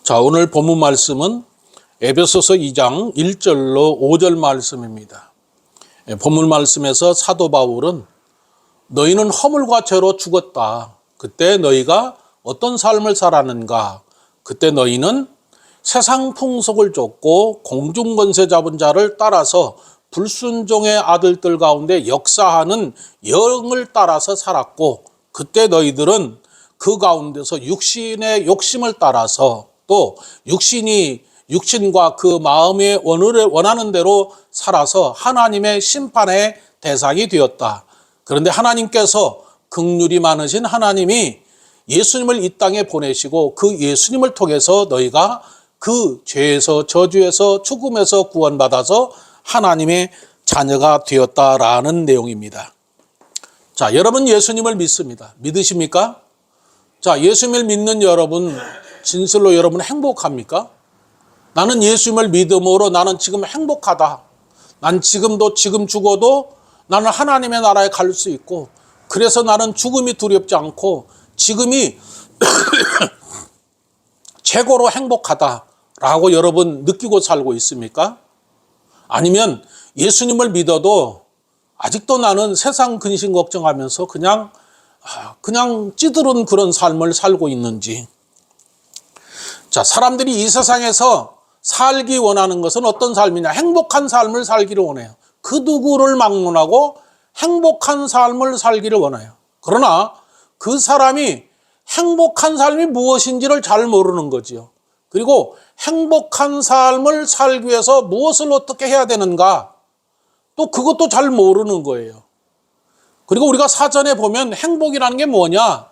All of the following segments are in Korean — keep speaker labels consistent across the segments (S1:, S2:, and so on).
S1: 자, 오늘 본문 말씀은 에베소서 2장 1절로 5절 말씀입니다. 본문 말씀에서 사도 바울은 너희는 허물과 죄로 죽었다. 그때 너희가 어떤 삶을 살았는가? 그때 너희는 세상 풍속을 쫓고 공중권세 잡은 자를 따라서 불순종의 아들들 가운데 역사하는 영을 따라서 살았고, 그때 너희들은 그 가운데서 육신의 욕심을 따라서 또 육신과 그 마음의 원하는 대로 살아서 하나님의 심판의 대상이 되었다. 그런데 하나님께서 긍휼이 많으신 하나님이 예수님을 이 땅에 보내시고 그 예수님을 통해서 너희가 그 죄에서 저주에서 죽음에서 구원받아서 하나님의 자녀가 되었다라는 내용입니다. 자, 여러분 예수님을 믿습니다. 믿으십니까? 자, 예수님을 믿는 여러분, 진실로 여러분 행복합니까? 나는 예수님을 믿음으로 나는 지금 행복하다. 난 지금도 지금 죽어도 나는 하나님의 나라에 갈 수 있고, 그래서 나는 죽음이 두렵지 않고 지금이 최고로 행복하다라고 여러분 느끼고 살고 있습니까? 아니면 예수님을 믿어도 아직도 나는 세상 근심 걱정하면서 그냥 찌들은 그런 삶을 살고 있는지. 자, 사람들이 이 세상에서 살기 원하는 것은 어떤 삶이냐? 행복한 삶을 살기를 원해요. 그 누구를 막론하고 행복한 삶을 살기를 원해요. 그러나 그 사람이 행복한 삶이 무엇인지를 잘 모르는 거지요. 그리고 행복한 삶을 살기 위해서 무엇을 어떻게 해야 되는가? 또 그것도 잘 모르는 거예요. 그리고 우리가 사전에 보면 행복이라는 게 뭐냐?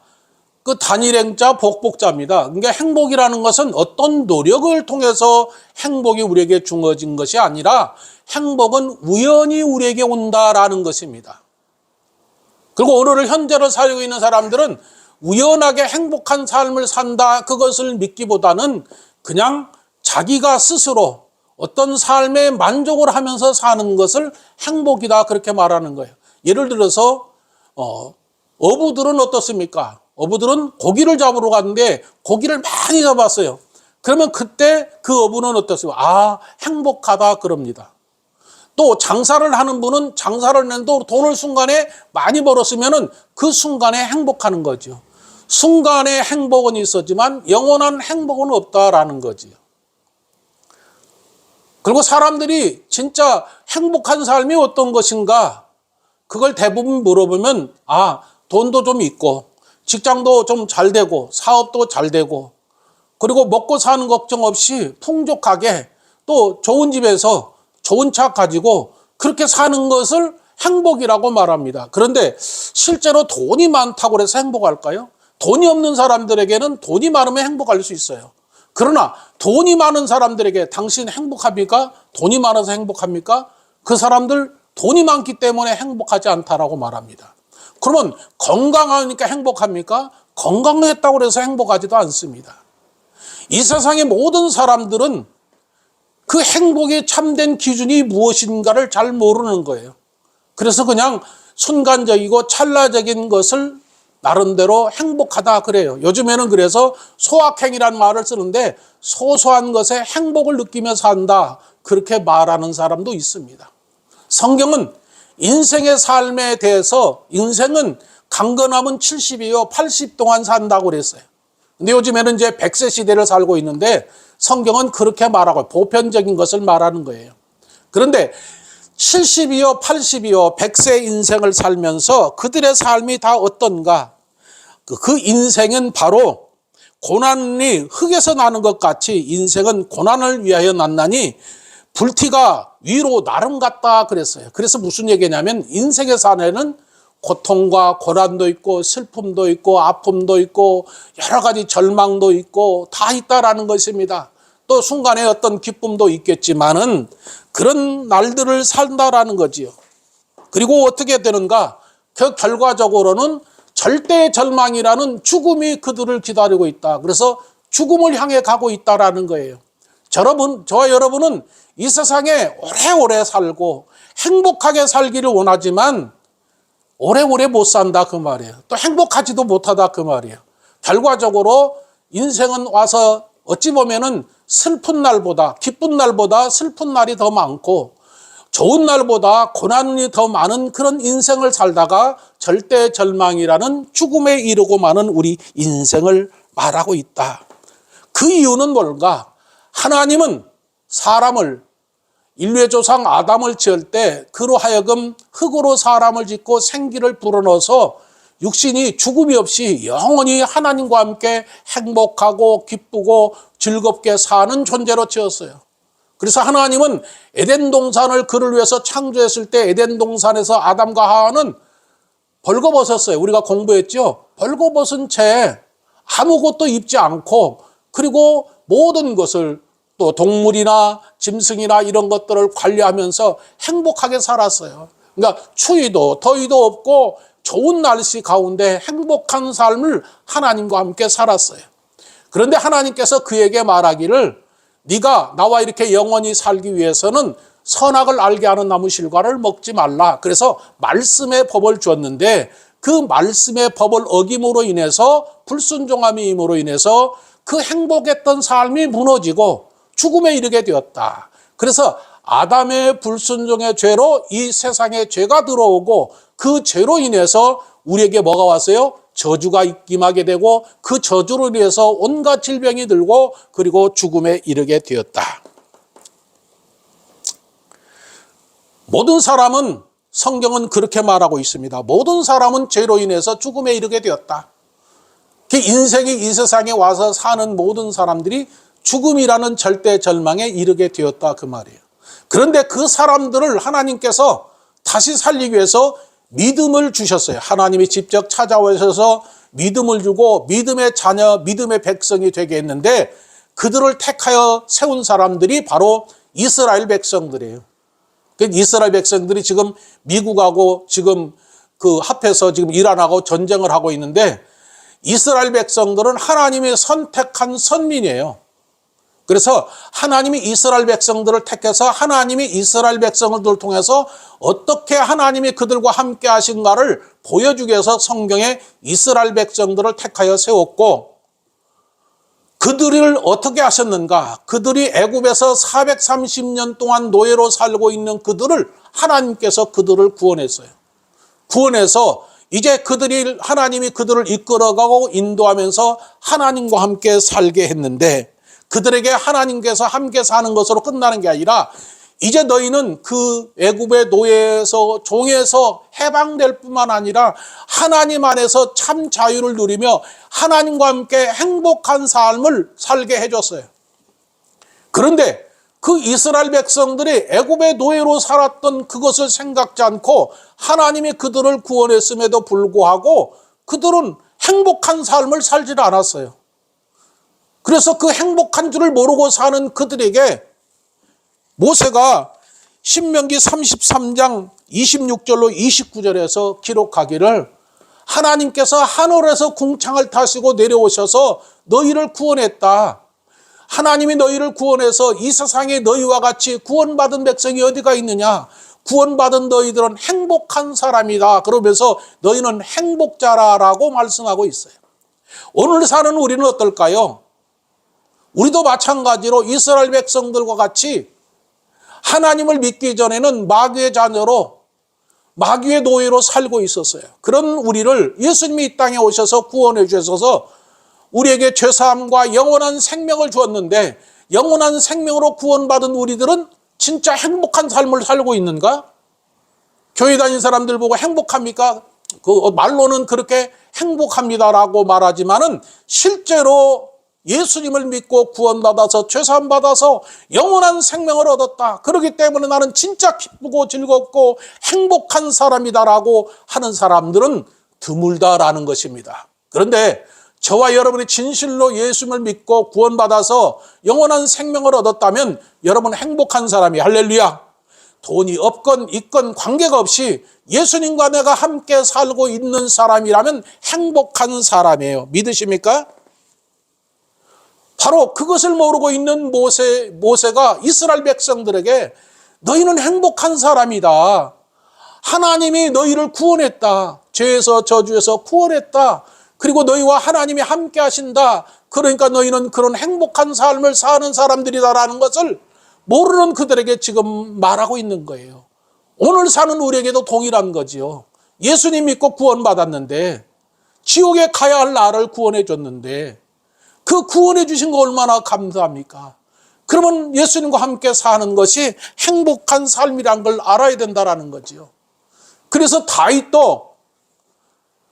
S1: 그 단일행자 복복자입니다. 그러니까 행복이라는 것은 어떤 노력을 통해서 행복이 우리에게 주어진 것이 아니라 행복은 우연히 우리에게 온다라는 것입니다. 그리고 오늘을 현재로 살고 있는 사람들은 우연하게 행복한 삶을 산다, 그것을 믿기보다는 그냥 자기가 스스로 어떤 삶에 만족을 하면서 사는 것을 행복이다, 그렇게 말하는 거예요. 예를 들어서 어부들은 어떻습니까? 어부들은 고기를 잡으러 갔는데 고기를 많이 잡았어요. 그러면 그때 그 어부는 어떻습니까? 행복하다 그럽니다. 또 장사를 하는 분은 장사를 했는데 돈을 순간에 많이 벌었으면 그 순간에 행복하는 거죠. 순간의 행복은 있었지만 영원한 행복은 없다라는 거지요. 그리고 사람들이 진짜 행복한 삶이 어떤 것인가? 그걸 대부분 물어보면 돈도 좀 있고 직장도 좀 잘 되고 사업도 잘 되고 그리고 먹고 사는 걱정 없이 풍족하게 또 좋은 집에서 좋은 차 가지고 그렇게 사는 것을 행복이라고 말합니다. 그런데 실제로 돈이 많다고 해서 행복할까요? 돈이 없는 사람들에게는 돈이 많으면 행복할 수 있어요. 그러나 돈이 많은 사람들에게 당신 행복합니까? 돈이 많아서 행복합니까? 그 사람들 돈이 많기 때문에 행복하지 않다라고 말합니다. 그러면 건강하니까 행복합니까? 건강했다고 해서 행복하지도 않습니다. 이 세상의 모든 사람들은 그 행복의 참된 기준이 무엇인가를 잘 모르는 거예요. 그래서 그냥 순간적이고 찰나적인 것을 나름대로 행복하다 그래요. 요즘에는 그래서 소확행이라는 말을 쓰는데 소소한 것에 행복을 느끼며 산다, 그렇게 말하는 사람도 있습니다. 성경은 인생의 삶에 대해서 인생은 강건하면 70이요 80 동안 산다고 그랬어요. 근데 요즘에는 이제 100세 시대를 살고 있는데 성경은 그렇게 말하고 보편적인 것을 말하는 거예요. 그런데 70이요 80이요 100세 인생을 살면서 그들의 삶이 다 어떤가? 그 인생은 바로 고난이 흙에서 나는 것 같이 인생은 고난을 위하여 났나니 불티가 위로 나름 같다 그랬어요. 그래서 무슨 얘기냐면 인생의 산에는 고통과 고난도 있고 슬픔도 있고 아픔도 있고 여러 가지 절망도 있고 다 있다라는 것입니다. 또 순간에 어떤 기쁨도 있겠지만은 그런 날들을 산다라는 거지요. 그리고 어떻게 되는가? 그 결과적으로는 절대 절망이라는 죽음이 그들을 기다리고 있다. 그래서 죽음을 향해 가고 있다라는 거예요. 저와 여러분은 이 세상에 오래오래 살고 행복하게 살기를 원하지만 오래오래 못 산다 그 말이에요. 또 행복하지도 못하다 그 말이에요. 결과적으로 인생은 와서 어찌 보면은 슬픈 날보다, 기쁜 날보다 슬픈 날이 더 많고 좋은 날보다 고난이 더 많은 그런 인생을 살다가 절대절망이라는 죽음에 이르고 마는 우리 인생을 말하고 있다. 그 이유는 뭘까? 하나님은 사람을, 인류의 조상 아담을 지을 때 그로 하여금 흙으로 사람을 짓고 생기를 불어넣어서 육신이 죽음이 없이 영원히 하나님과 함께 행복하고 기쁘고 즐겁게 사는 존재로 지었어요. 그래서 하나님은 에덴 동산을 그를 위해서 창조했을 때 에덴 동산에서 아담과 하와는 벌거벗었어요. 우리가 공부했죠. 벌거벗은 채 아무것도 입지 않고, 그리고 모든 것을 또 동물이나 짐승이나 이런 것들을 관리하면서 행복하게 살았어요. 그러니까 추위도 더위도 없고 좋은 날씨 가운데 행복한 삶을 하나님과 함께 살았어요. 그런데 하나님께서 그에게 말하기를, 네가 나와 이렇게 영원히 살기 위해서는 선악을 알게 하는 나무 실과를 먹지 말라. 그래서 말씀의 법을 주었는데 그 말씀의 법을 어김으로 인해서, 불순종함으로 인해서 그 행복했던 삶이 무너지고 죽음에 이르게 되었다. 그래서 아담의 불순종의 죄로 이 세상에 죄가 들어오고 그 죄로 인해서 우리에게 뭐가 왔어요? 저주가 임하게 되고 그 저주로 인해서 온갖 질병이 들고 그리고 죽음에 이르게 되었다. 모든 사람은, 성경은 그렇게 말하고 있습니다. 모든 사람은 죄로 인해서 죽음에 이르게 되었다. 그 인생이 이 세상에 와서 사는 모든 사람들이 죽음이라는 절대절망에 이르게 되었다, 그 말이에요. 그런데 그 사람들을 하나님께서 다시 살리기 위해서 믿음을 주셨어요. 하나님이 직접 찾아오셔서 믿음을 주고 믿음의 자녀, 믿음의 백성이 되게 했는데 그들을 택하여 세운 사람들이 바로 이스라엘 백성들이에요. 이스라엘 백성들이 지금 미국하고 지금 그 합해서 지금 이란하고 전쟁을 하고 있는데, 이스라엘 백성들은 하나님이 선택한 선민이에요. 그래서 하나님이 이스라엘 백성들을 택해서 하나님이 이스라엘 백성들을 통해서 어떻게 하나님이 그들과 함께 하신가를 보여주기 위해서 성경에 이스라엘 백성들을 택하여 세웠고, 그들을 어떻게 하셨는가? 그들이 애굽에서 430년 동안 노예로 살고 있는 그들을 하나님께서 그들을 구원했어요. 구원해서 이제 그들이, 하나님이 그들을 이끌어가고 인도하면서 하나님과 함께 살게 했는데, 그들에게 하나님께서 함께 사는 것으로 끝나는 게 아니라 이제 너희는 그 애굽의 노예에서, 종에서 해방될 뿐만 아니라 하나님 안에서 참 자유를 누리며 하나님과 함께 행복한 삶을 살게 해줬어요. 그런데 그 이스라엘 백성들이 애굽의 노예로 살았던 그것을 생각지 않고 하나님이 그들을 구원했음에도 불구하고 그들은 행복한 삶을 살지 않았어요. 그래서 그 행복한 줄을 모르고 사는 그들에게 모세가 신명기 33장 26절로 29절에서 기록하기를, 하나님께서 하늘에서 궁창을 타시고 내려오셔서 너희를 구원했다. 하나님이 너희를 구원해서 이 세상에 너희와 같이 구원받은 백성이 어디가 있느냐? 구원받은 너희들은 행복한 사람이다. 그러면서 너희는 행복자라고 말씀하고 있어요. 오늘 사는 우리는 어떨까요? 우리도 마찬가지로 이스라엘 백성들과 같이 하나님을 믿기 전에는 마귀의 자녀로, 마귀의 노예로 살고 있었어요. 그런 우리를 예수님이 이 땅에 오셔서 구원해 주셔서 우리에게 죄사함과 영원한 생명을 주었는데, 영원한 생명으로 구원받은 우리들은 진짜 행복한 삶을 살고 있는가? 교회 다니는 사람들 보고 행복합니까? 그 말로는 그렇게 행복합니다라고 말하지만은 실제로 예수님을 믿고 구원받아서 죄사함 받아서 영원한 생명을 얻었다. 그렇기 때문에 나는 진짜 기쁘고 즐겁고 행복한 사람이다라고 하는 사람들은 드물다라는 것입니다. 그런데 저와 여러분이 진실로 예수님을 믿고 구원받아서 영원한 생명을 얻었다면 여러분 행복한 사람이, 할렐루야. 돈이 없건 있건 관계가 없이 예수님과 내가 함께 살고 있는 사람이라면 행복한 사람이에요. 믿으십니까? 바로 그것을 모르고 있는 모세가 이스라엘 백성들에게 너희는 행복한 사람이다. 하나님이 너희를 구원했다. 죄에서 저주에서 구원했다. 그리고 너희와 하나님이 함께 하신다. 그러니까 너희는 그런 행복한 삶을 사는 사람들이다라는 것을 모르는 그들에게 지금 말하고 있는 거예요. 오늘 사는 우리에게도 동일한 거지요. 예수님 믿고 구원받았는데 지옥에 가야 할 나를 구원해 줬는데 그 구원해 주신 거 얼마나 감사합니까? 그러면 예수님과 함께 사는 것이 행복한 삶이란 걸 알아야 된다라는 거지요. 그래서 다윗도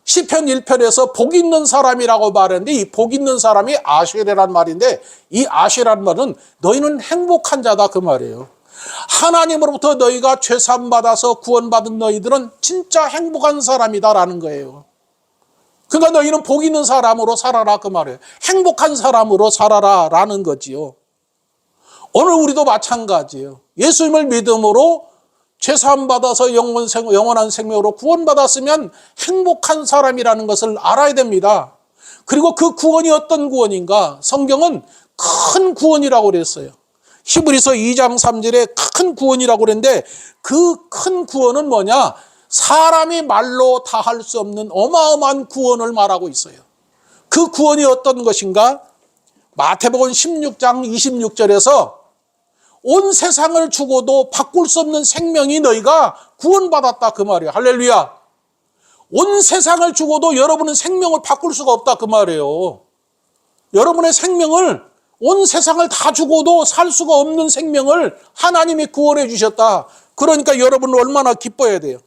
S1: 시편 1편에서 복 있는 사람이라고 말했는데 이 복 있는 사람이 아쉐레란 말인데 이 아쉐라는 말은 너희는 행복한 자다 그 말이에요. 하나님으로부터 너희가 죄사함 받아서 구원받은 너희들은 진짜 행복한 사람이다라는 거예요. 그러니까 너희는 복 있는 사람으로 살아라 그 말이에요. 행복한 사람으로 살아라라는 거지요. 오늘 우리도 마찬가지예요. 예수님을 믿음으로 죄사함 받아서 영원한 생명으로 구원받았으면 행복한 사람이라는 것을 알아야 됩니다. 그리고 그 구원이 어떤 구원인가? 성경은 큰 구원이라고 그랬어요. 히브리서 2장 3절에 큰 구원이라고 그랬는데 그 큰 구원은 뭐냐? 사람이 말로 다 할 수 없는 어마어마한 구원을 말하고 있어요. 그 구원이 어떤 것인가? 마태복음 16장 26절에서 온 세상을 주고도 바꿀 수 없는 생명이 너희가 구원받았다 그 말이에요. 할렐루야. 온 세상을 주고도 여러분은 생명을 바꿀 수가 없다 그 말이에요. 여러분의 생명을 온 세상을 다 주고도 살 수가 없는 생명을 하나님이 구원해 주셨다. 그러니까 여러분은 얼마나 기뻐해야 돼요.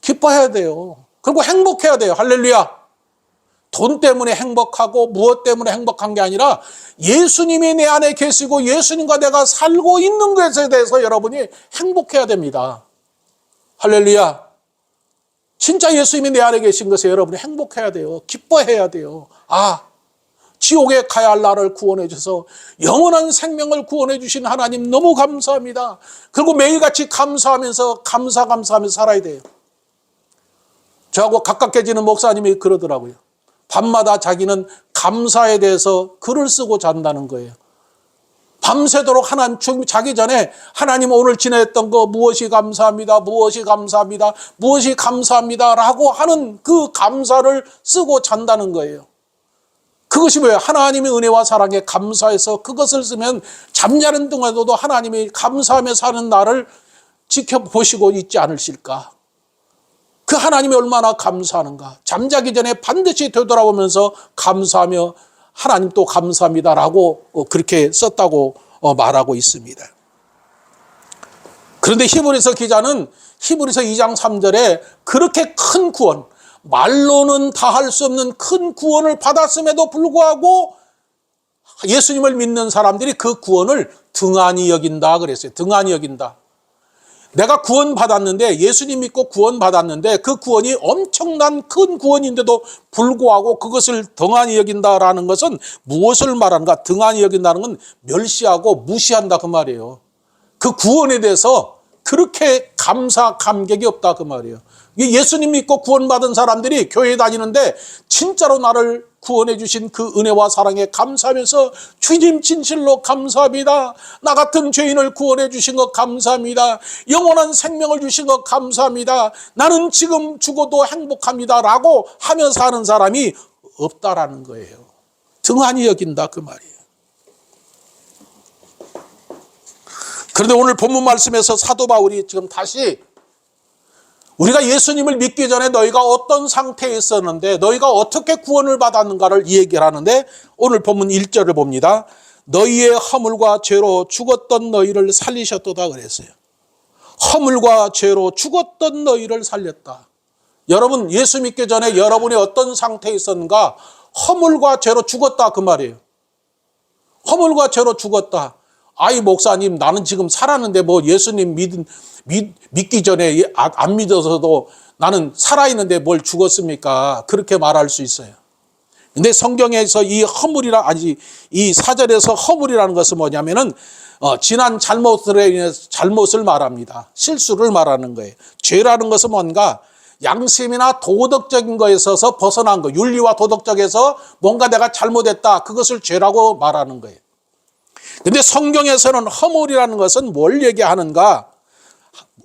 S1: 기뻐해야 돼요. 그리고 행복해야 돼요. 할렐루야. 돈 때문에 행복하고 무엇 때문에 행복한 게 아니라 예수님이 내 안에 계시고 예수님과 내가 살고 있는 것에 대해서 여러분이 행복해야 됩니다. 할렐루야. 진짜 예수님이 내 안에 계신 것에 여러분이 행복해야 돼요. 기뻐해야 돼요. 아, 지옥에 가야 할 나를 구원해 주셔서 영원한 생명을 구원해 주신 하나님 너무 감사합니다. 그리고 매일같이 감사하면서 감사하면서 살아야 돼요. 저하고 가깝게 지는 목사님이 그러더라고요. 밤마다 자기는 감사에 대해서 글을 쓰고 잔다는 거예요. 밤새도록 하나님 자기 전에 하나님 오늘 지냈던 거 무엇이 감사합니다. 무엇이 감사합니다. 무엇이 감사합니다라고 하는 그 감사를 쓰고 잔다는 거예요. 그것이 뭐예요? 하나님의 은혜와 사랑에 감사해서 그것을 쓰면 잠자는 동안에도 하나님이 감사하며 사는 나를 지켜보시고 있지 않으실까? 그 하나님이 얼마나 감사하는가. 잠자기 전에 반드시 되돌아보면서 감사하며 하나님 또 감사합니다라고 그렇게 썼다고 말하고 있습니다. 그런데 히브리서 기자는 히브리서 2장 3절에 그렇게 큰 구원, 말로는 다 할 수 없는 큰 구원을 받았음에도 불구하고 예수님을 믿는 사람들이 그 구원을 등한히 여긴다 그랬어요. 등한히 여긴다. 내가 구원받았는데 예수님 믿고 구원받았는데 그 구원이 엄청난 큰 구원인데도 불구하고 그것을 등한히 여긴다라는 것은 무엇을 말하는가? 등한히 여긴다는 건 멸시하고 무시한다 그 말이에요. 그 구원에 대해서 그렇게 감격이 없다 그 말이에요. 예수님 믿고 구원받은 사람들이 교회 다니는데 진짜로 나를 구원해 주신 그 은혜와 사랑에 감사하면서 주님 진실로 감사합니다. 나 같은 죄인을 구원해 주신 것 감사합니다. 영원한 생명을 주신 것 감사합니다. 나는 지금 죽어도 행복합니다 라고 하며 사는 사람이 없다라는 거예요. 등한히 여긴다 그 말이에요. 그런데 오늘 본문 말씀에서 사도 바울이 지금 다시 우리가 예수님을 믿기 전에 너희가 어떤 상태에 있었는데 너희가 어떻게 구원을 받았는가를 얘기를 하는데 오늘 본문 1절을 봅니다. 너희의 허물과 죄로 죽었던 너희를 살리셨도다 그랬어요. 허물과 죄로 죽었던 너희를 살렸다. 여러분 예수 믿기 전에 여러분이 어떤 상태에 있었는가? 허물과 죄로 죽었다 그 말이에요. 허물과 죄로 죽었다. 아이 목사님 나는 지금 살았는데 뭐 예수님 믿기 전에 안 믿어서도 나는 살아있는데 뭘 죽었습니까? 그렇게 말할 수 있어요. 근데 성경에서 이 사절에서 허물이라는 것은 뭐냐면은 지난 잘못에 인해서 잘못을 말합니다. 실수를 말하는 거예요. 죄라는 것은 뭔가 양심이나 도덕적인 거에 있어서 벗어난 거, 윤리와 도덕적에서 뭔가 내가 잘못했다. 그것을 죄라고 말하는 거예요. 근데 성경에서는 허물이라는 것은 뭘 얘기하는가?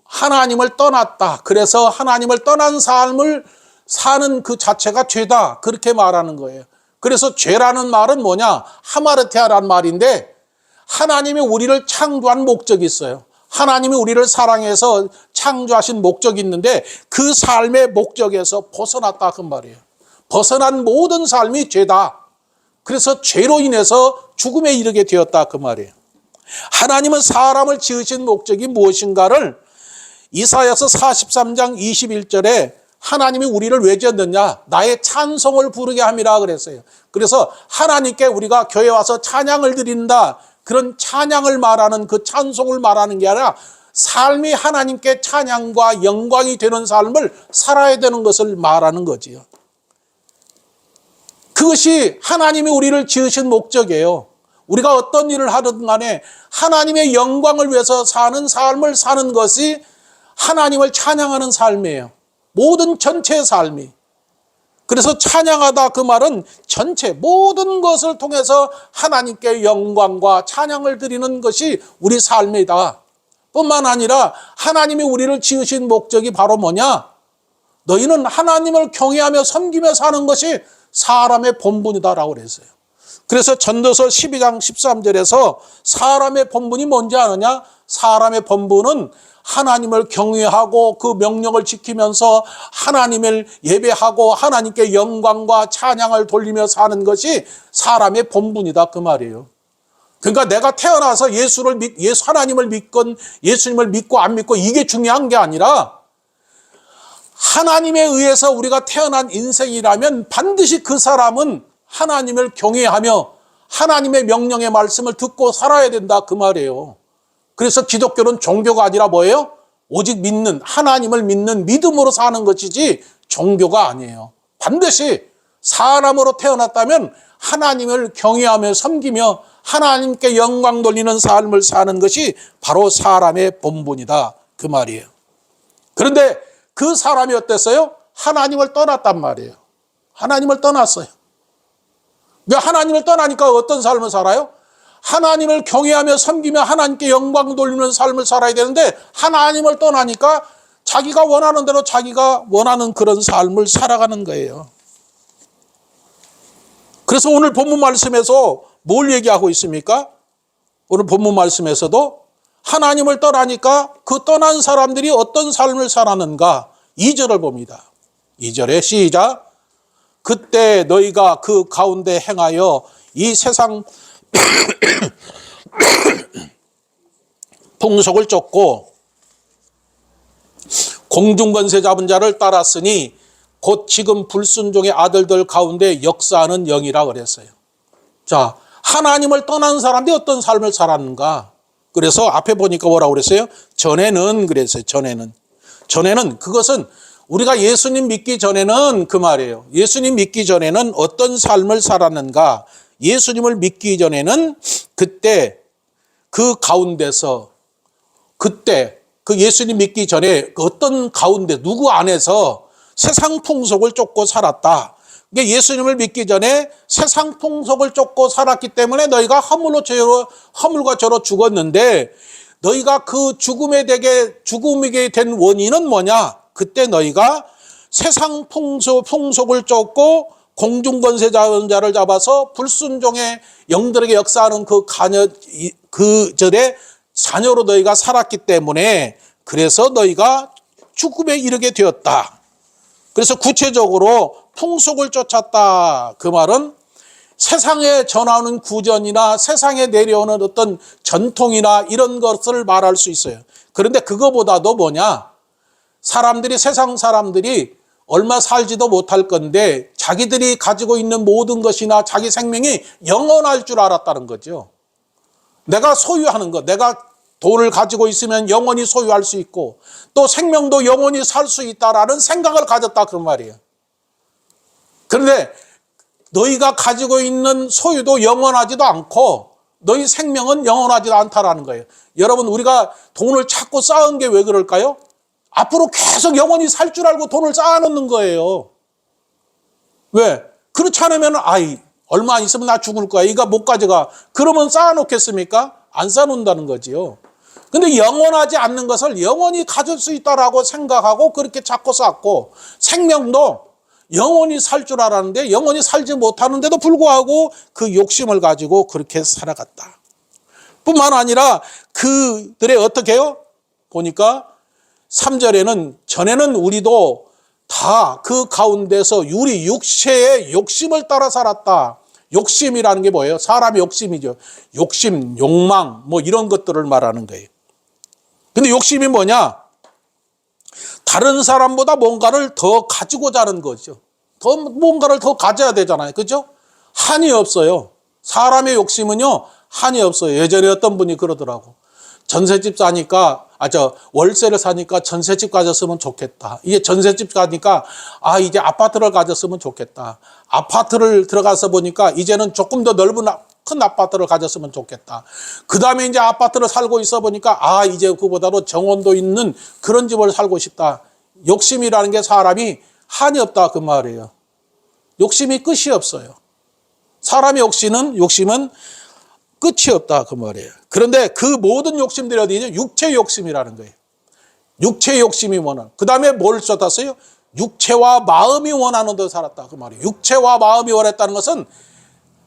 S1: 하나님을 떠났다. 그래서 하나님을 떠난 삶을 사는 그 자체가 죄다. 그렇게 말하는 거예요. 그래서 죄라는 말은 뭐냐? 하마르테아라는 말인데 하나님이 우리를 창조한 목적이 있어요. 하나님이 우리를 사랑해서 창조하신 목적이 있는데 그 삶의 목적에서 벗어났다 그 말이에요. 벗어난 모든 삶이 죄다. 그래서 죄로 인해서 죽음에 이르게 되었다 그 말이에요. 하나님은 사람을 지으신 목적이 무엇인가를 이사야서 43장 21절에 하나님이 우리를 왜 지었느냐? 나의 찬송을 부르게 함이라 그랬어요. 그래서 하나님께 우리가 교회 와서 찬양을 드린다. 그런 찬양을 말하는 그 찬송을 말하는 게 아니라 삶이 하나님께 찬양과 영광이 되는 삶을 살아야 되는 것을 말하는 거지요. 그것이 하나님이 우리를 지으신 목적이에요. 우리가 어떤 일을 하든 간에 하나님의 영광을 위해서 사는 삶을 사는 것이 하나님을 찬양하는 삶이에요. 모든 전체의 삶이. 그래서 찬양하다 그 말은 전체 모든 것을 통해서 하나님께 영광과 찬양을 드리는 것이 우리 삶이다. 뿐만 아니라 하나님이 우리를 지으신 목적이 바로 뭐냐? 너희는 하나님을 경외하며 섬기며 사는 것이 사람의 본분이다라고 그랬어요. 그래서 전도서 12장 13절에서 사람의 본분이 뭔지 아느냐? 사람의 본분은 하나님을 경외하고 그 명령을 지키면서 하나님을 예배하고 하나님께 영광과 찬양을 돌리며 사는 것이 사람의 본분이다 그 말이에요. 그러니까 내가 태어나서 하나님을 믿건 예수님을 믿고 안 믿고 이게 중요한 게 아니라 하나님에 의해서 우리가 태어난 인생이라면 반드시 그 사람은 하나님을 경외하며 하나님의 명령의 말씀을 듣고 살아야 된다 그 말이에요. 그래서 기독교는 종교가 아니라 뭐예요? 오직 믿는, 하나님을 믿는 믿음으로 사는 것이지 종교가 아니에요. 반드시 사람으로 태어났다면 하나님을 경외하며 섬기며 하나님께 영광 돌리는 삶을 사는 것이 바로 사람의 본분이다 그 말이에요. 그런데 그 사람이 어땠어요? 하나님을 떠났단 말이에요. 하나님을 떠났어요. 하나님을 떠나니까 어떤 삶을 살아요? 하나님을 경외하며 섬기며 하나님께 영광 돌리는 삶을 살아야 되는데 하나님을 떠나니까 자기가 원하는 대로 자기가 원하는 그런 삶을 살아가는 거예요. 그래서 오늘 본문 말씀에서 뭘 얘기하고 있습니까? 오늘 본문 말씀에서도 하나님을 떠나니까 그 떠난 사람들이 어떤 삶을 살았는가? 2절을 봅니다. 2절에 시작. 그때 너희가 그 가운데 행하여 이 세상 풍속을 쫓고 공중권세 잡은 자를 따랐으니 곧 지금 불순종의 아들들 가운데 역사하는 영이라 그랬어요. 자, 하나님을 떠난 사람들이 어떤 삶을 살았는가? 그래서 앞에 보니까 뭐라고 그랬어요? 전에는 그랬어요. 전에는 그것은 우리가 예수님 믿기 전에는 그 말이에요. 예수님 믿기 전에는 어떤 삶을 살았는가? 예수님을 믿기 전에는 그때 그 가운데서 그때 그 예수님 믿기 전에 어떤 가운데 누구 안에서 세상 풍속을 쫓고 살았다. 그러니까 예수님을 믿기 전에 세상 풍속을 쫓고 살았기 때문에 너희가 허물과 죄로 죽었는데 너희가 그 죽음에 된 원인은 뭐냐? 그때 너희가 세상 풍속을 쫓고 공중권세 잡은 자를 잡아서 불순종의 영들에게 역사하는 그 절의 자녀로 너희가 살았기 때문에 그래서 너희가 죽음에 이르게 되었다. 그래서 구체적으로 풍속을 쫓았다. 그 말은 세상에 전하는 구전이나 세상에 내려오는 어떤 전통이나 이런 것을 말할 수 있어요. 그런데 그거보다도 뭐냐? 세상 사람들이 얼마 살지도 못할 건데 자기들이 가지고 있는 모든 것이나 자기 생명이 영원할 줄 알았다는 거죠. 내가 소유하는 것, 내가 돈을 가지고 있으면 영원히 소유할 수 있고 또 생명도 영원히 살 수 있다라는 생각을 가졌다 그 말이에요. 그런데 너희가 가지고 있는 소유도 영원하지도 않고 너희 생명은 영원하지도 않다라는 거예요. 여러분 우리가 돈을 찾고 쌓은 게 왜 그럴까요? 앞으로 계속 영원히 살 줄 알고 돈을 쌓아놓는 거예요. 왜? 그렇지 않으면 얼마 있으면 나 죽을 거야. 이거 못 가져가. 그러면 쌓아놓겠습니까? 안 쌓아놓는다는 거지요. 근데 영원하지 않는 것을 영원히 가질 수 있다라고 생각하고 그렇게 찾고 쌓고 생명도 영원히 살 줄 알았는데 영원히 살지 못하는데도 불구하고 그 욕심을 가지고 그렇게 살아갔다. 뿐만 아니라 그들의 어떻게 해요? 보니까 3절에는 전에는 우리도 다 그 가운데서 우리 육체의 욕심을 따라 살았다. 욕심이라는 게 뭐예요? 사람의 욕심이죠. 욕심, 욕망 뭐 이런 것들을 말하는 거예요. 근데 욕심이 뭐냐? 다른 사람보다 뭔가를 더 가지고자 하는 거죠. 더 뭔가를 더 가져야 되잖아요. 그죠? 한이 없어요. 사람의 욕심은요, 한이 없어요. 예전에 어떤 분이 그러더라고. 전셋집 사니까, 월세를 사니까 전셋집 가졌으면 좋겠다. 이게 전셋집 가니까, 이제 아파트를 가졌으면 좋겠다. 아파트를 들어가서 보니까 이제는 조금 더 넓은 큰 아파트를 가졌으면 좋겠다. 그 다음에 이제 아파트를 살고 있어 보니까, 이제 그보다도 정원도 있는 그런 집을 살고 싶다. 욕심이라는 게 사람이 한이 없다. 그 말이에요. 욕심이 끝이 없어요. 사람의 욕심은 끝이 없다. 그 말이에요. 그런데 그 모든 욕심들이 어디냐? 육체 욕심이라는 거예요. 육체 욕심이 원하는. 그 다음에 뭘 썼었어요? 육체와 마음이 원하는 대로 살았다. 그 말이에요. 육체와 마음이 원했다는 것은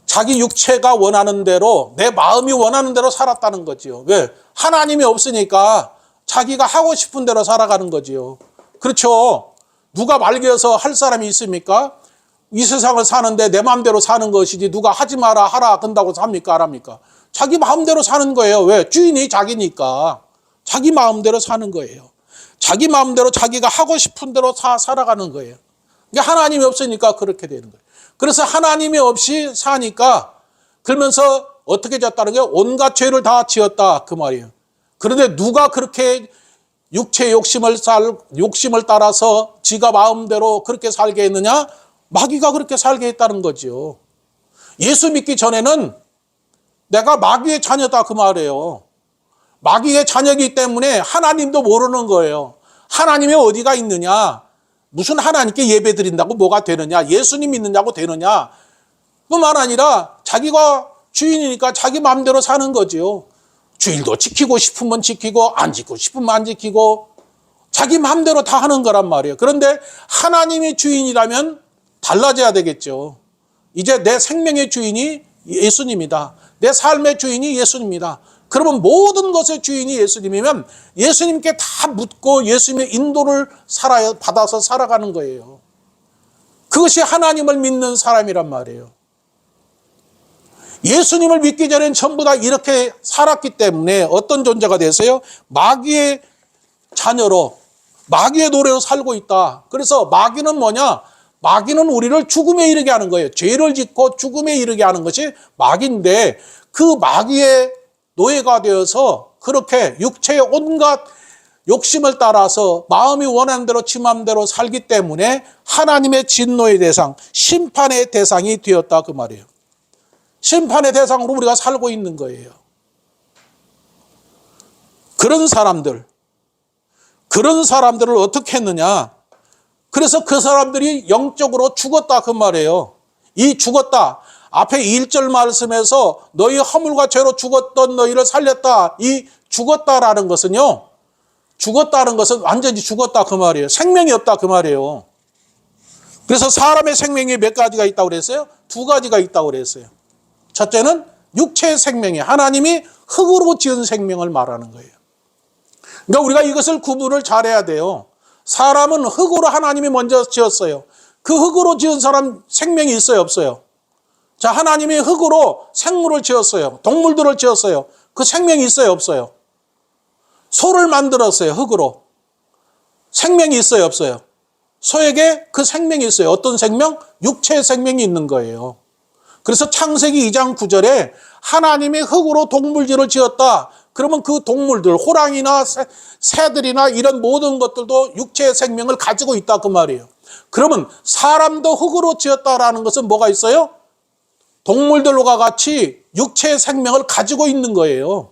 S1: 자기 육체가 원하는 대로, 내 마음이 원하는 대로 살았다는 거지요. 왜? 하나님이 없으니까 자기가 하고 싶은 대로 살아가는 거지요. 그렇죠. 누가 말겨서 할 사람이 있습니까? 이 세상을 사는데 내 마음대로 사는 것이지 누가 하지 마라 하라 한다고 합니까? 안 합니까? 자기 마음대로 사는 거예요. 왜? 주인이 자기니까 자기 마음대로 사는 거예요. 자기 마음대로 자기가 하고 싶은 대로 살아가는 거예요. 그러니까 하나님이 없으니까 그렇게 되는 거예요. 그래서 하나님이 없이 사니까 그러면서 어떻게 졌다는 게 온갖 죄를 다 지었다 그 말이에요. 그런데 누가 그렇게 육체 욕심을 따라서 지가 마음대로 그렇게 살게 했느냐? 마귀가 그렇게 살게 했다는 거죠. 예수 믿기 전에는 내가 마귀의 자녀다 그 말이에요. 마귀의 자녀이기 때문에 하나님도 모르는 거예요. 하나님이 어디가 있느냐? 무슨 하나님께 예배 드린다고 뭐가 되느냐? 예수님 믿느냐고 되느냐? 뿐만 아니라 자기가 주인이니까 자기 마음대로 사는 거지요. 주일도 지키고 싶으면 지키고 안 지키고 싶으면 안 지키고 자기 마음대로 다 하는 거란 말이에요. 그런데 하나님이 주인이라면 달라져야 되겠죠. 이제 내 생명의 주인이 예수님이다. 내 삶의 주인이 예수님이다. 그러면 모든 것의 주인이 예수님이면 예수님께 다 묻고 예수님의 인도를 받아서 살아가는 거예요. 그것이 하나님을 믿는 사람이란 말이에요. 예수님을 믿기 전엔 전부 다 이렇게 살았기 때문에 어떤 존재가 됐어요? 마귀의 자녀로, 마귀의 노래로 살고 있다. 그래서 마귀는 뭐냐? 마귀는 우리를 죽음에 이르게 하는 거예요. 죄를 짓고 죽음에 이르게 하는 것이 마귀인데 그 마귀의 노예가 되어서 그렇게 육체의 온갖 욕심을 따라서 마음이 원하는 대로 지 마음대로 살기 때문에 하나님의 진노의 대상, 심판의 대상이 되었다 그 말이에요. 심판의 대상으로 우리가 살고 있는 거예요. 그런 사람들을 어떻게 했느냐? 그래서 그 사람들이 영적으로 죽었다 그 말이에요. 이 죽었다. 앞에 1절 말씀에서 너희 허물과 죄로 죽었던 너희를 살렸다. 이 죽었다라는 것은요. 죽었다는 것은 완전히 죽었다 그 말이에요. 생명이 없다 그 말이에요. 그래서 사람의 생명이 몇 가지가 있다고 그랬어요? 2가지가 있다고 그랬어요. 첫째는 육체의 생명이 하나님이 흙으로 지은 생명을 말하는 거예요. 그러니까 우리가 이것을 구분을 잘해야 돼요. 사람은 흙으로 하나님이 먼저 지었어요. 그 흙으로 지은 사람 생명이 있어요, 없어요? 자, 하나님이 흙으로 생물을 지었어요. 동물들을 지었어요. 그 생명이 있어요, 없어요? 소를 만들었어요, 흙으로. 생명이 있어요, 없어요? 소에게 그 생명이 있어요. 어떤 생명? 육체의 생명이 있는 거예요. 그래서 창세기 2장 9절에 하나님이 흙으로 동물들을 지었다. 그러면 그 동물들, 호랑이나 새들이나 이런 모든 것들도 육체의 생명을 가지고 있다 그 말이에요. 그러면 사람도 흙으로 지었다라는 것은 뭐가 있어요? 동물들과 같이 육체의 생명을 가지고 있는 거예요.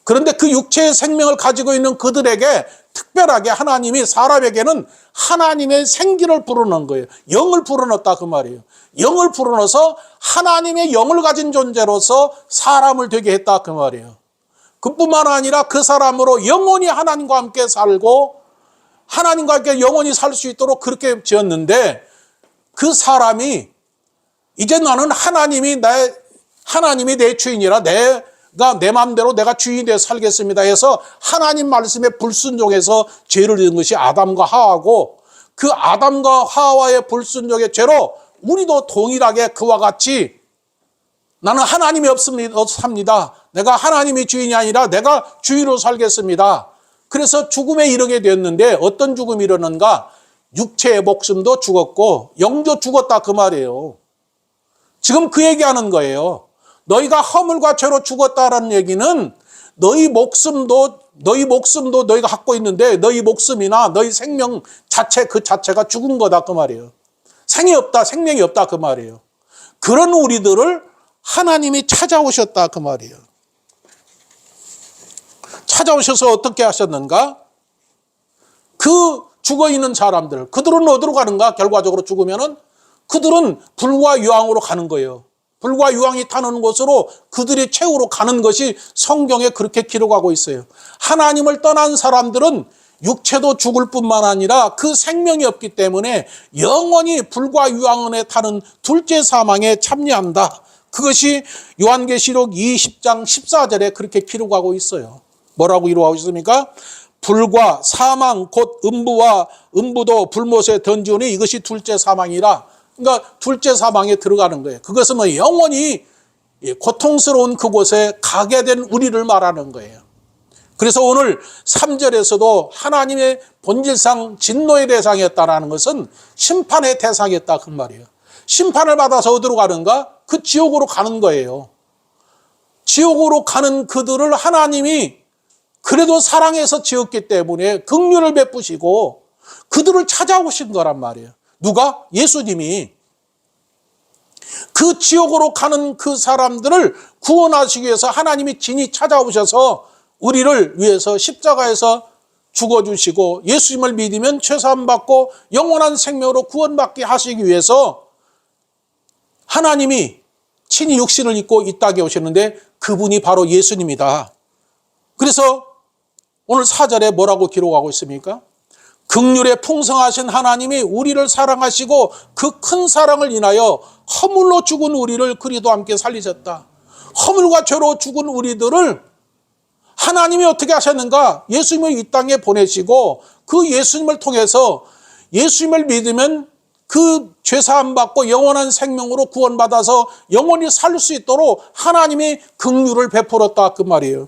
S1: 그런데 그 육체의 생명을 가지고 있는 그들에게 특별하게 하나님이 사람에게는 하나님의 생기를 불어넣은 거예요. 영을 불어넣었다 그 말이에요. 영을 불어넣어서 하나님의 영을 가진 존재로서 사람을 되게 했다 그 말이에요. 그뿐만 아니라 그 사람으로 영원히 하나님과 함께 살고 하나님과 함께 영원히 살 수 있도록 그렇게 지었는데 그 사람이 이제 나는 하나님이 내 주인이라 내가 내 마음대로 내가 주인이 되어 살겠습니다 해서 하나님 말씀에 불순종해서 죄를 지은 것이 아담과 하와고, 그 아담과 하와의 불순종의 죄로 우리도 동일하게 그와 같이 나는 하나님이 없습니다. 내가 하나님이 주인이 아니라 내가 주인으로 살겠습니다. 그래서 죽음에 이르게 되었는데 어떤 죽음이 이르는가? 육체의 목숨도 죽었고 영도 죽었다 그 말이에요. 지금 그 얘기하는 거예요. 너희가 허물과 죄로 죽었다라는 얘기는 너희 목숨도 너희가 갖고 있는데 너희 목숨이나 너희 생명 자체 그 자체가 죽은 거다 그 말이에요. 생명이 없다 그 말이에요. 그런 우리들을 하나님이 찾아오셨다 그 말이에요. 찾아오셔서 어떻게 하셨는가? 그 죽어있는 사람들, 그들은 어디로 가는가? 결과적으로 죽으면은 그들은 불과 유황으로 가는 거예요. 불과 유황이 타는 곳으로 그들이 최후로 가는 것이 성경에 그렇게 기록하고 있어요. 하나님을 떠난 사람들은 육체도 죽을 뿐만 아니라 그 생명이 없기 때문에 영원히 불과 유황에 타는 둘째 사망에 참여한다. 그것이 요한계시록 20장 14절에 그렇게 기록하고 있어요. 뭐라고 기록하고 있습니까? 불과 사망 곧 음부도 불못에 던지오니 이것이 둘째 사망이라. 그러니까 둘째 사망에 들어가는 거예요. 그것은 뭐 영원히 고통스러운 그곳에 가게 된 우리를 말하는 거예요. 그래서 오늘 3절에서도 하나님의 본질상 진노의 대상이었다라는 것은 심판의 대상이었다 그 말이에요. 심판을 받아서 어디로 가는가? 그 지옥으로 가는 거예요. 지옥으로 가는 그들을 하나님이 그래도 사랑해서 지었기 때문에 긍휼을 베푸시고 그들을 찾아오신 거란 말이에요. 누가? 예수님이. 그 지옥으로 가는 그 사람들을 구원하시기 위해서 하나님이 진히 찾아오셔서 우리를 위해서 십자가에서 죽어주시고 예수님을 믿으면 죄사함 받고 영원한 생명으로 구원받게 하시기 위해서 하나님이 친히 육신을 입고 이 땅에 오셨는데 그분이 바로 예수님이다. 그래서 오늘 4절에 뭐라고 기록하고 있습니까? 긍휼에 풍성하신 하나님이 우리를 사랑하시고 그 큰 사랑을 인하여 허물로 죽은 우리를 그리도 함께 살리셨다. 허물과 죄로 죽은 우리들을 하나님이 어떻게 하셨는가? 예수님을 이 땅에 보내시고 그 예수님을 통해서 예수님을 믿으면 그 죄사함 받고 영원한 생명으로 구원받아서 영원히 살 수 있도록 하나님이 긍휼을 베풀었다 그 말이에요.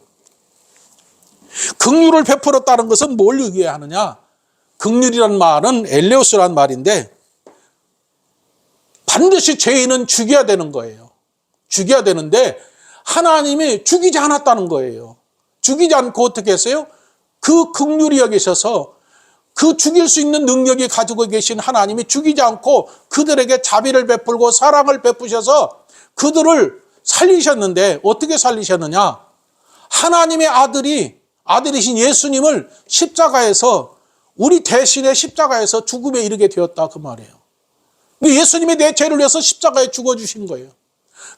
S1: 긍휼을 베풀었다는 것은 뭘 의미하느냐? 긍휼이란 말은 엘레오스란 말인데 반드시 죄인은 죽여야 되는 거예요. 죽여야 되는데 하나님이 죽이지 않았다는 거예요. 죽이지 않고 어떻게 했어요? 그 긍휼이 여기셔서 그 죽일 수 있는 능력이 가지고 계신 하나님이 죽이지 않고 그들에게 자비를 베풀고 사랑을 베푸셔서 그들을 살리셨는데 어떻게 살리셨느냐? 하나님의 아들이신 예수님을 십자가에서 우리 대신에 십자가에서 죽음에 이르게 되었다 그 말이에요. 예수님이 내 죄를 위해서 십자가에 죽어주신 거예요.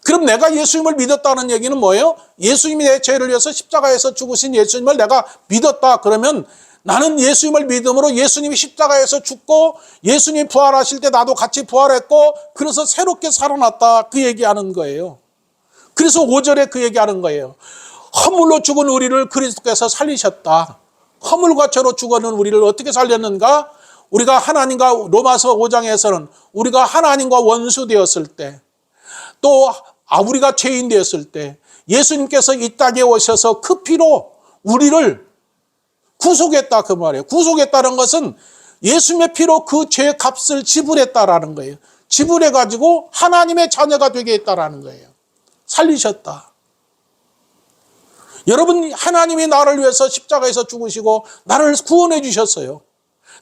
S1: 그럼 내가 예수님을 믿었다는 얘기는 뭐예요? 예수님이 내 죄를 위해서 십자가에서 죽으신 예수님을 내가 믿었다 그러면 나는 예수님을 믿음으로 예수님이 십자가에서 죽고 예수님이 부활하실 때 나도 같이 부활했고 그래서 새롭게 살아났다 그 얘기하는 거예요. 그래서 5절에 그 얘기하는 거예요. 허물로 죽은 우리를 그리스도께서 살리셨다. 허물과 죄로 죽어는 우리를 어떻게 살렸는가? 우리가 하나님과 로마서 5장에서는 우리가 하나님과 원수 되었을 때 또 우리가 죄인 되었을 때 예수님께서 이 땅에 오셔서 그 피로 우리를 구속했다 그 말이에요. 구속했다는 것은 예수님의 피로 그 죄의 값을 지불했다라는 거예요. 지불해가지고 하나님의 자녀가 되게 했다라는 거예요. 살리셨다. 여러분 하나님이 나를 위해서 십자가에서 죽으시고 나를 구원해 주셨어요.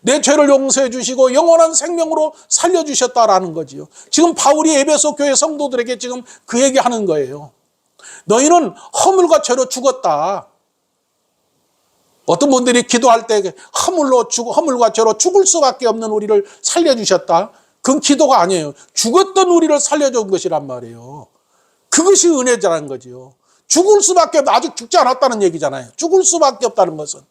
S1: 내 죄를 용서해 주시고 영원한 생명으로 살려주셨다라는 거지요. 지금 바울이 에베소 교회 성도들에게 지금 그 얘기하는 거예요. 너희는 허물과 죄로 죽었다. 어떤 분들이 기도할 때 허물과 죄로 죽을 수밖에 없는 우리를 살려주셨다. 그건 기도가 아니에요. 죽었던 우리를 살려준 것이란 말이에요. 그것이 은혜자라는 거지요. 죽을 수밖에 아직 죽지 않았다는 얘기잖아요. 죽을 수밖에 없다는 것은.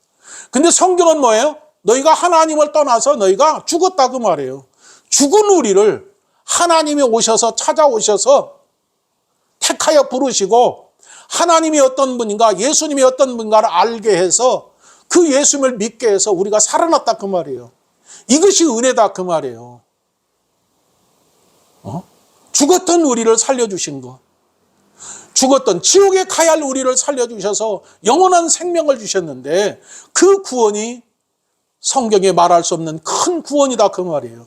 S1: 근데 성경은 뭐예요? 너희가 하나님을 떠나서 너희가 죽었다 그 말이에요. 죽은 우리를 하나님이 오셔서 찾아오셔서 택하여 부르시고 하나님이 어떤 분인가, 예수님이 어떤 분인가를 알게 해서 그 예수님을 믿게 해서 우리가 살아났다 그 말이에요. 이것이 은혜다 그 말이에요. 죽었던 우리를 살려주신 것, 죽었던 지옥에 가야 할 우리를 살려주셔서 영원한 생명을 주셨는데 그 구원이 성경에 말할 수 없는 큰 구원이다 그 말이에요.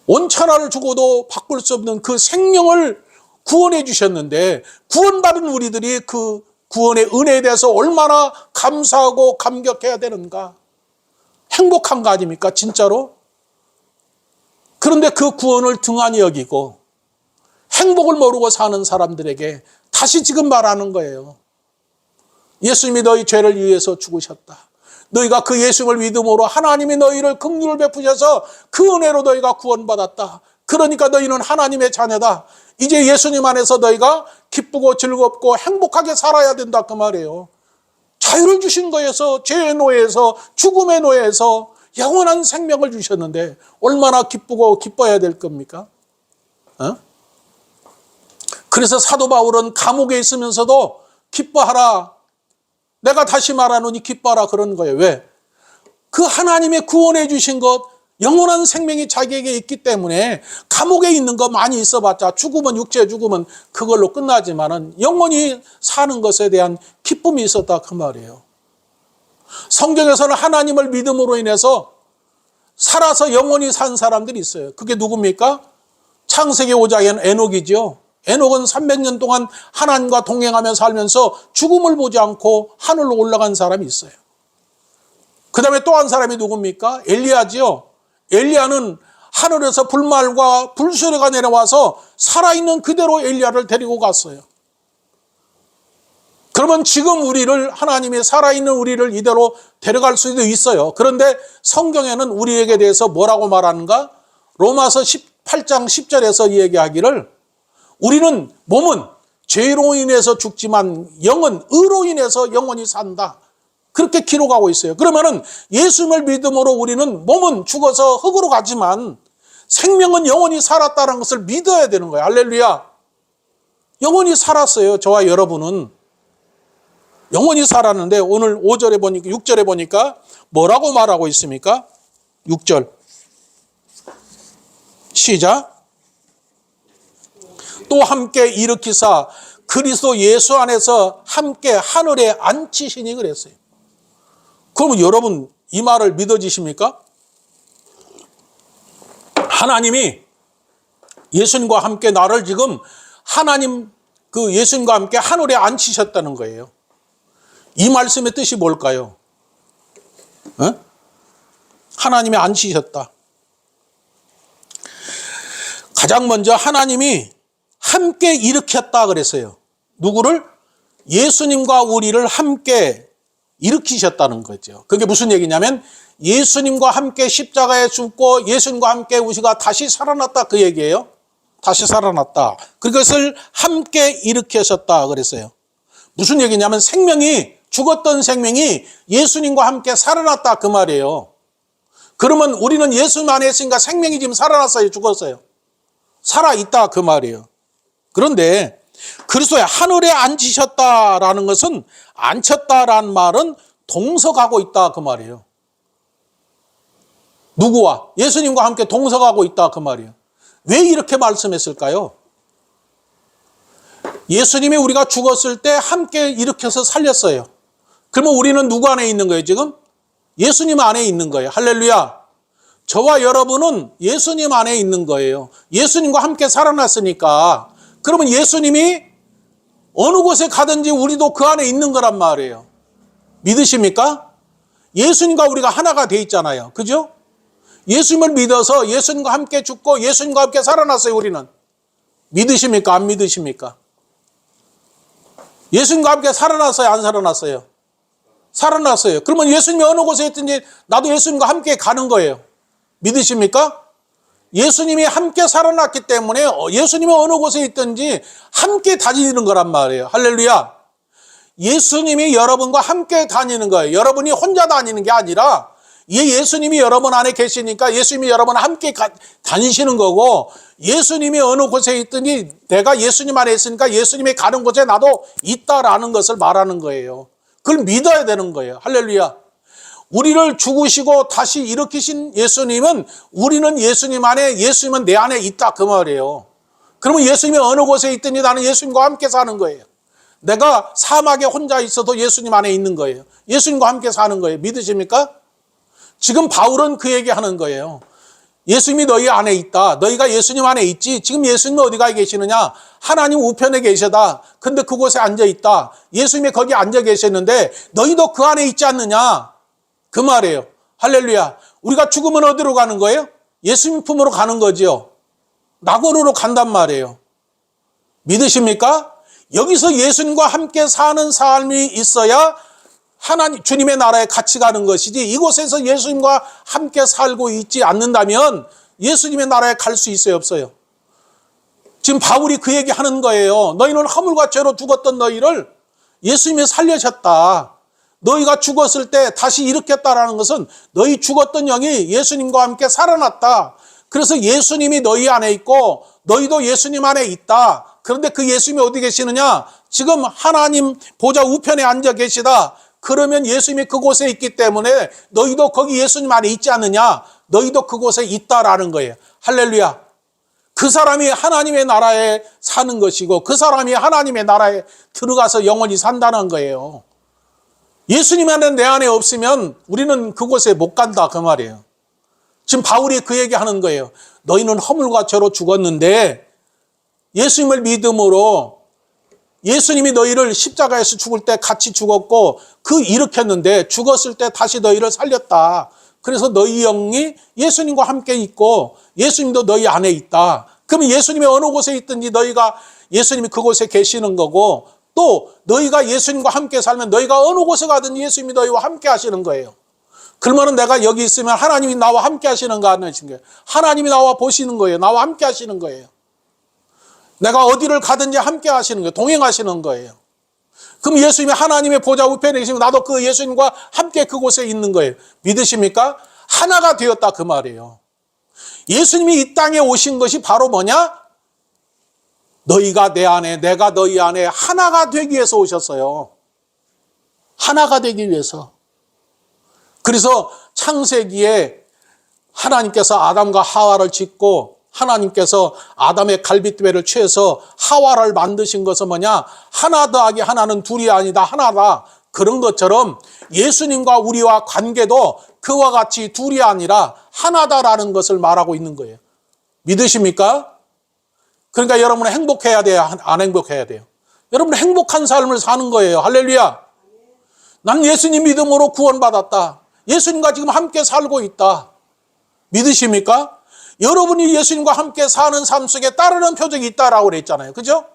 S1: 온천하를 주고도 바꿀 수 없는 그 생명을 구원해 주셨는데 구원받은 우리들이 그 구원의 은혜에 대해서 얼마나 감사하고 감격해야 되는가. 행복한 거 아닙니까 진짜로? 그런데 그 구원을 등한히 여기고 행복을 모르고 사는 사람들에게 다시 지금 말하는 거예요. 예수님이 너희 죄를 위해서 죽으셨다. 너희가 그 예수님을 믿음으로 하나님이 너희를 긍휼을 베푸셔서 그 은혜로 너희가 구원받았다. 그러니까 너희는 하나님의 자녀다. 이제 예수님 안에서 너희가 기쁘고 즐겁고 행복하게 살아야 된다 그 말이에요. 자유를 주신 거에서 죄의 노예에서 죽음의 노예에서 영원한 생명을 주셨는데 얼마나 기쁘고 기뻐야 될 겁니까? 그래서 사도 바울은 감옥에 있으면서도 기뻐하라. 내가 다시 말하노니 기뻐하라 그런 거예요. 왜? 그 하나님의 구원해 주신 것, 영원한 생명이 자기에게 있기 때문에 감옥에 있는 거 많이 있어봤자 죽으면 육체 죽으면 그걸로 끝나지만은 영원히 사는 것에 대한 기쁨이 있었다 그 말이에요. 성경에서는 하나님을 믿음으로 인해서 살아서 영원히 산 사람들이 있어요. 그게 누굽니까? 창세기 5장에는 에녹이죠. 에녹은 300년 동안 하나님과 동행하며 살면서 죽음을 보지 않고 하늘로 올라간 사람이 있어요. 그 다음에 또 한 사람이 누굽니까? 엘리야지요. 엘리야는 하늘에서 불말과 불수레가 내려와서 살아있는 그대로 엘리야를 데리고 갔어요. 그러면 지금 우리를, 하나님이 살아있는 우리를 이대로 데려갈 수도 있어요. 그런데 성경에는 우리에게 대해서 뭐라고 말하는가? 로마서 18장 10절에서 얘기하기를 우리는 몸은 죄로 인해서 죽지만 영은 의로 인해서 영원히 산다. 그렇게 기록하고 있어요. 그러면은 예수님을 믿음으로 우리는 몸은 죽어서 흙으로 가지만 생명은 영원히 살았다는 것을 믿어야 되는 거예요. 할렐루야. 영원히 살았어요. 저와 여러분은. 영원히 살았는데 오늘 5절에 보니까 6절에 보니까 뭐라고 말하고 있습니까? 6절. 시작. 또 함께 일으키사 그리스도 예수 안에서 함께 하늘에 앉히시니 그랬어요. 그러면 여러분 이 말을 믿어지십니까? 하나님이 예수님과 함께 나를 지금 하나님 그 예수님과 함께 하늘에 앉히셨다는 거예요. 이 말씀의 뜻이 뭘까요? 하나님이 앉히셨다. 가장 먼저 하나님이 함께 일으켰다 그랬어요. 누구를? 예수님과 우리를 함께 일으키셨다는 거죠. 그게 무슨 얘기냐면 예수님과 함께 십자가에 죽고 예수님과 함께 우리가 다시 살아났다 그 얘기예요. 다시 살아났다. 그것을 함께 일으키셨다 그랬어요. 무슨 얘기냐면 생명이, 죽었던 생명이 예수님과 함께 살아났다 그 말이에요. 그러면 우리는 예수님 안에 있으니까 생명이 지금 살아났어요, 죽었어요? 살아있다 그 말이에요. 그런데 그리스도의 하늘에 앉으셨다라는 것은 앉혔다라는 말은 동석하고 있다 그 말이에요. 누구와? 예수님과 함께 동석하고 있다 그 말이에요. 왜 이렇게 말씀했을까요? 예수님이 우리가 죽었을 때 함께 일으켜서 살렸어요. 그러면 우리는 누구 안에 있는 거예요 지금? 예수님 안에 있는 거예요. 할렐루야. 저와 여러분은 예수님 안에 있는 거예요. 예수님과 함께 살아났으니까 그러면 예수님이 어느 곳에 가든지 우리도 그 안에 있는 거란 말이에요. 믿으십니까? 예수님과 우리가 하나가 돼 있잖아요. 그죠? 예수님을 믿어서 예수님과 함께 죽고 예수님과 함께 살아났어요. 우리는. 믿으십니까? 안 믿으십니까? 예수님과 함께 살아났어요? 안 살아났어요? 살아났어요. 그러면 예수님이 어느 곳에 있든지 나도 예수님과 함께 가는 거예요. 믿으십니까? 예수님이 함께 살아났기 때문에 예수님이 어느 곳에 있든지 함께 다니는 거란 말이에요. 할렐루야. 예수님이 여러분과 함께 다니는 거예요. 여러분이 혼자 다니는 게 아니라 예수님이 여러분 안에 계시니까 예수님이 여러분 함께 다니시는 거고, 예수님이 어느 곳에 있더니 내가 예수님 안에 있으니까 예수님이 가는 곳에 나도 있다라는 것을 말하는 거예요. 그걸 믿어야 되는 거예요. 할렐루야. 우리를 죽으시고 다시 일으키신 예수님은, 우리는 예수님 안에, 예수님은 내 안에 있다 그 말이에요. 그러면 예수님이 어느 곳에 있더니 나는 예수님과 함께 사는 거예요. 내가 사막에 혼자 있어도 예수님 안에 있는 거예요. 예수님과 함께 사는 거예요. 믿으십니까? 지금 바울은 그 얘기하는 거예요. 예수님이 너희 안에 있다. 너희가 예수님 안에 있지. 지금 예수님이 어디가 계시느냐? 하나님 우편에 계시다. 근데 그곳에 앉아 있다. 예수님이 거기 앉아 계셨는데 너희도 그 안에 있지 않느냐? 그 말이에요. 할렐루야. 우리가 죽으면 어디로 가는 거예요? 예수님 품으로 가는 거지요. 낙원으로 간단 말이에요. 믿으십니까? 여기서 예수님과 함께 사는 삶이 있어야 하나님, 주님의 나라에 같이 가는 것이지, 이곳에서 예수님과 함께 살고 있지 않는다면 예수님의 나라에 갈 수 있어요, 없어요? 지금 바울이 그 얘기 하는 거예요. 너희는 허물과 죄로 죽었던 너희를 예수님이 살려셨다. 너희가 죽었을 때 다시 일으켰다라는 것은 너희 죽었던 영이 예수님과 함께 살아났다. 그래서 예수님이 너희 안에 있고 너희도 예수님 안에 있다. 그런데 그 예수님이 어디 계시느냐? 지금 하나님 보좌 우편에 앉아 계시다. 그러면 예수님이 그곳에 있기 때문에 너희도 거기 예수님 안에 있지 않느냐? 너희도 그곳에 있다라는 거예요. 할렐루야. 그 사람이 하나님의 나라에 사는 것이고 그 사람이 하나님의 나라에 들어가서 영원히 산다는 거예요. 예수님 안에 내 안에 없으면 우리는 그곳에 못 간다 그 말이에요. 지금 바울이 그 얘기하는 거예요. 너희는 허물과 죄로 죽었는데 예수님을 믿음으로 예수님이 너희를 십자가에서 죽을 때 같이 죽었고 그 일으켰는데 죽었을 때 다시 너희를 살렸다. 그래서 너희 영이 예수님과 함께 있고 예수님도 너희 안에 있다. 그러면 예수님이 어느 곳에 있든지 너희가 예수님이 그곳에 계시는 거고 또 너희가 예수님과 함께 살면 너희가 어느 곳에 가든지 예수님이 너희와 함께 하시는 거예요. 그러면 내가 여기 있으면 하나님이 나와 함께 하시는가 안 하시는 거예요. 하나님이 나와 보시는 거예요. 나와 함께 하시는 거예요. 내가 어디를 가든지 함께 하시는 거예요. 동행하시는 거예요. 그럼 예수님이 하나님의 보좌 우편에 계시면 나도 그 예수님과 함께 그곳에 있는 거예요. 믿으십니까? 하나가 되었다 그 말이에요. 예수님이 이 땅에 오신 것이 바로 뭐냐? 너희가 내 안에 내가 너희 안에 하나가 되기 위해서 오셨어요. 하나가 되기 위해서. 그래서 창세기에 하나님께서 아담과 하와를 짓고 하나님께서 아담의 갈빗대를 취해서 하와를 만드신 것은 뭐냐? 하나 더하기 하나는 둘이 아니다. 하나다. 그런 것처럼 예수님과 우리와 관계도 그와 같이 둘이 아니라 하나다라는 것을 말하고 있는 거예요. 믿으십니까? 그러니까 여러분은 행복해야 돼요? 안 행복해야 돼요? 여러분은 행복한 삶을 사는 거예요. 할렐루야. 난 예수님 믿음으로 구원받았다. 예수님과 지금 함께 살고 있다. 믿으십니까? 여러분이 예수님과 함께 사는 삶 속에 따르는 표적이 있다라고 그랬잖아요. 그죠?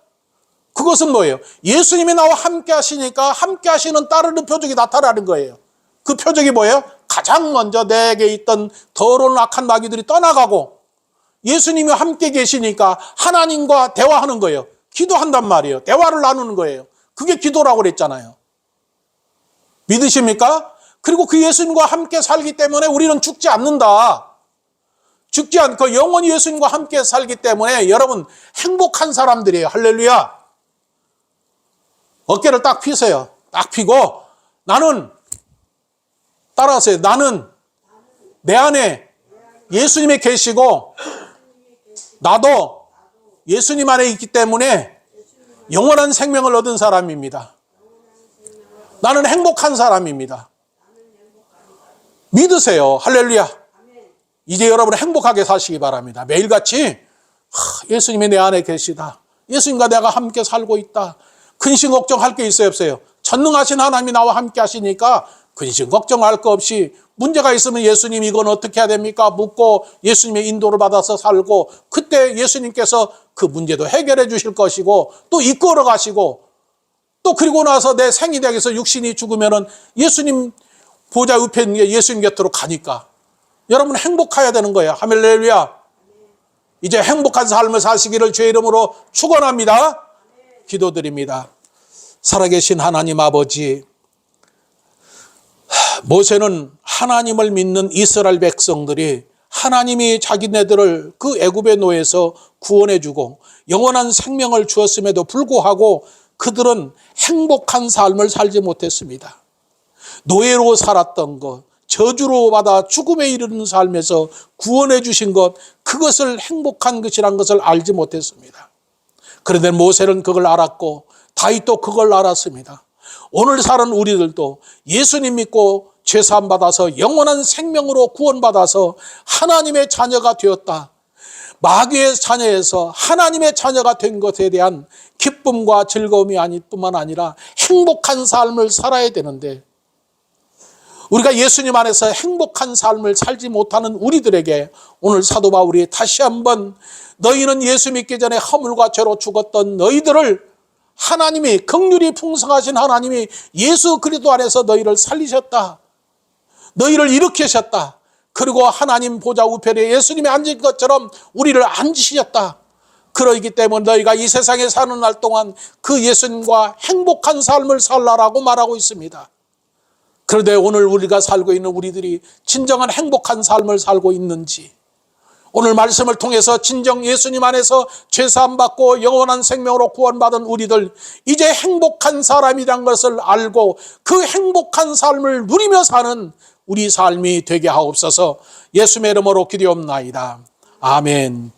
S1: 그것은 뭐예요? 예수님이 나와 함께 하시니까 함께 하시는 따르는 표적이 나타나는 거예요. 그 표적이 뭐예요? 가장 먼저 내게 있던 더러운 악한 마귀들이 떠나가고 예수님이 함께 계시니까 하나님과 대화하는 거예요. 기도한단 말이에요. 대화를 나누는 거예요. 그게 기도라고 그랬잖아요. 믿으십니까? 그리고 그 예수님과 함께 살기 때문에 우리는 죽지 않는다. 죽지 않고 영원히 예수님과 함께 살기 때문에 여러분 행복한 사람들이에요. 할렐루야. 어깨를 딱 피세요. 딱 피고 나는 따라하세요. 나는 내 안에 예수님이 계시고 나도 예수님 안에 있기 때문에 영원한 생명을 얻은 사람입니다. 나는 행복한 사람입니다. 믿으세요. 할렐루야. 이제 여러분은 행복하게 사시기 바랍니다. 매일같이 예수님이 내 안에 계시다. 예수님과 내가 함께 살고 있다. 근심 걱정할 게 있어요, 없어요? 전능하신 하나님이 나와 함께 하시니까 근심 걱정할 거 없이 문제가 있으면 예수님 이건 어떻게 해야 됩니까? 묻고 예수님의 인도를 받아서 살고 그때 예수님께서 그 문제도 해결해 주실 것이고 또 이끌어 가시고 또 그리고 나서 내 생이 되어서 육신이 죽으면은 예수님 보좌 우편 예수님 곁으로 가니까 여러분 행복해야 되는 거예요. 할렐루야. 이제 행복한 삶을 사시기를 주의 이름으로 축원합니다. 기도드립니다. 살아계신 하나님 아버지, 모세는 하나님을 믿는 이스라엘 백성들이 하나님이 자기네들을 그 애굽의 노예에서 구원해 주고 영원한 생명을 주었음에도 불구하고 그들은 행복한 삶을 살지 못했습니다. 노예로 살았던 것, 저주로 받아 죽음에 이르는 삶에서 구원해 주신 것, 그것을 행복한 것이란 것을 알지 못했습니다. 그런데 모세는 그걸 알았고 다윗도 그걸 알았습니다. 오늘 사는 우리들도 예수님 믿고 죄사함 받아서 영원한 생명으로 구원받아서 하나님의 자녀가 되었다. 마귀의 자녀에서 하나님의 자녀가 된 것에 대한 기쁨과 즐거움이 뿐만 아니라 행복한 삶을 살아야 되는데, 우리가 예수님 안에서 행복한 삶을 살지 못하는 우리들에게 오늘 사도 바울이 다시 한번 너희는 예수 믿기 전에 허물과 죄로 죽었던 너희들을 하나님이, 긍휼이 풍성하신 하나님이 예수 그리스도 안에서 너희를 살리셨다. 너희를 일으키셨다. 그리고 하나님 보좌 우편에 예수님이 앉은 것처럼 우리를 앉으셨다. 그러기 때문에 너희가 이 세상에 사는 날 동안 그 예수님과 행복한 삶을 살라라고 말하고 있습니다. 그런데 오늘 우리가 살고 있는 우리들이 진정한 행복한 삶을 살고 있는지, 오늘 말씀을 통해서 진정 예수님 안에서 죄사함 받고 영원한 생명으로 구원받은 우리들, 이제 행복한 사람이란 것을 알고 그 행복한 삶을 누리며 사는 우리 삶이 되게 하옵소서. 예수의 이름으로 기도옵나이다. 아멘.